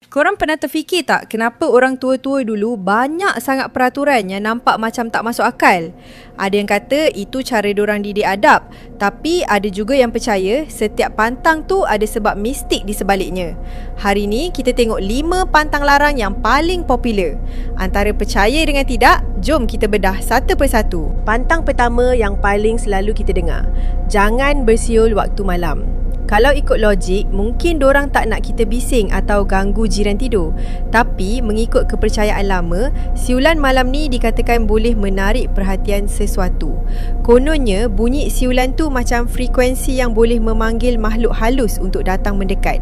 Korang pernah terfikir tak kenapa orang tua-tua dulu banyak sangat peraturan yang nampak macam tak masuk akal? Ada yang kata itu cara diorang didik adab, tapi ada juga yang percaya setiap pantang tu ada sebab mistik di sebaliknya. Hari ni kita tengok 5 pantang larang yang paling popular. Antara percaya dengan tidak, jom kita bedah satu persatu. Pantang pertama yang paling selalu kita dengar, jangan bersiul waktu malam. Kalau ikut logik, mungkin dorang tak nak kita bising atau ganggu jiran tidur. Tapi mengikut kepercayaan lama, siulan malam ni dikatakan boleh menarik perhatian sesuatu. Kononnya, bunyi siulan tu macam frekuensi yang boleh memanggil makhluk halus untuk datang mendekat.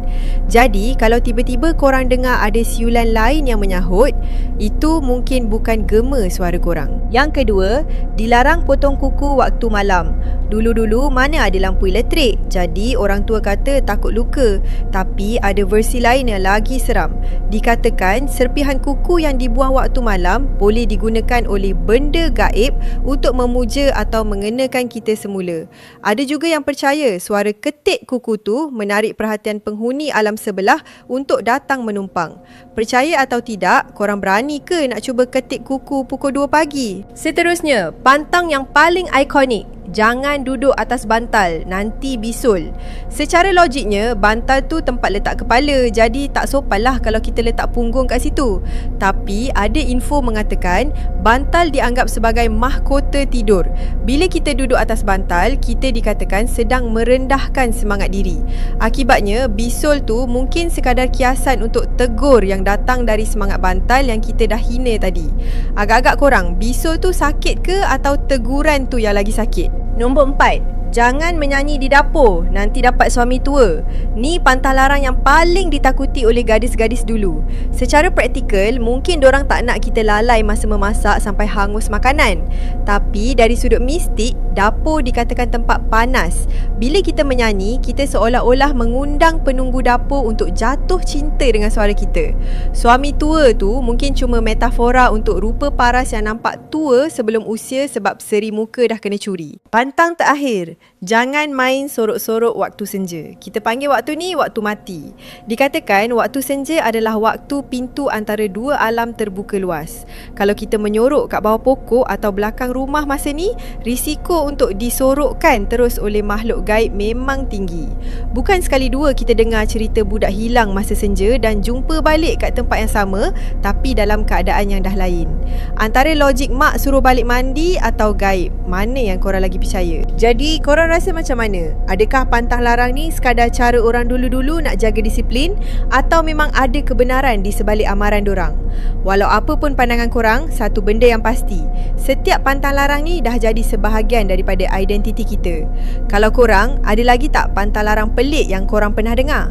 Jadi, kalau tiba-tiba korang dengar ada siulan lain yang menyahut, itu mungkin bukan gema suara korang. Yang kedua, dilarang potong kuku waktu malam. Dulu-dulu mana ada lampu elektrik, jadi orang tua kata takut luka. Tapi ada versi lain yang lagi seram. Dikatakan serpihan kuku yang dibuang waktu malam boleh digunakan oleh benda gaib untuk memuja atau mengenakan kita semula. Ada juga yang percaya suara ketik kuku tu menarik perhatian penghuni alam sebelah untuk datang menumpang. Percaya atau tidak, korang berani ke nak cuba ketik kuku pukul 2 pagi? Seterusnya, pantang yang paling ikonik, jangan duduk atas bantal, nanti bisul. Secara logiknya, bantal tu tempat letak kepala, jadi tak sopan lah kalau kita letak punggung kat situ. Tapi ada info mengatakan bantal dianggap sebagai mahkota tidur. Bila kita duduk atas bantal, kita dikatakan sedang merendahkan semangat diri. Akibatnya, bisul tu mungkin sekadar kiasan untuk tegur yang datang dari semangat bantal yang kita dah hina tadi. Agak-agak korang, bisul tu sakit ke atau teguran tu yang lagi sakit? Nombor 4, jangan menyanyi di dapur, nanti dapat suami tua. Ni pantang larang yang paling ditakuti oleh gadis-gadis dulu. Secara praktikal, mungkin dorang tak nak kita lalai masa memasak sampai hangus makanan. Tapi dari sudut mistik, dapur dikatakan tempat panas. Bila kita menyanyi, kita seolah-olah mengundang penunggu dapur untuk jatuh cinta dengan suara kita. Suami tua tu mungkin cuma metafora untuk rupa paras yang nampak tua sebelum usia sebab seri muka dah kena curi. Pantang terakhir, jangan main sorok-sorok waktu senja. Kita panggil waktu ni waktu mati. Dikatakan waktu senja adalah waktu pintu antara dua alam terbuka luas. Kalau kita menyorok kat bawah pokok atau belakang rumah masa ni, risiko untuk disorokkan terus oleh makhluk gaib memang tinggi. Bukan sekali dua kita dengar cerita budak hilang masa senja dan jumpa balik kat tempat yang sama tapi dalam keadaan yang dah lain. Antara logik mak suruh balik mandi atau gaib, mana yang korang lagi percaya? Jadi korang rasa macam mana? Adakah pantang larang ni sekadar cara orang dulu-dulu nak jaga disiplin atau memang ada kebenaran di sebalik amaran dorang? Walau apa pun pandangan korang, satu benda yang pasti, setiap pantang larang ni dah jadi sebahagian daripada identiti kita. Kalau korang, ada lagi tak pantang larang pelik yang korang pernah dengar?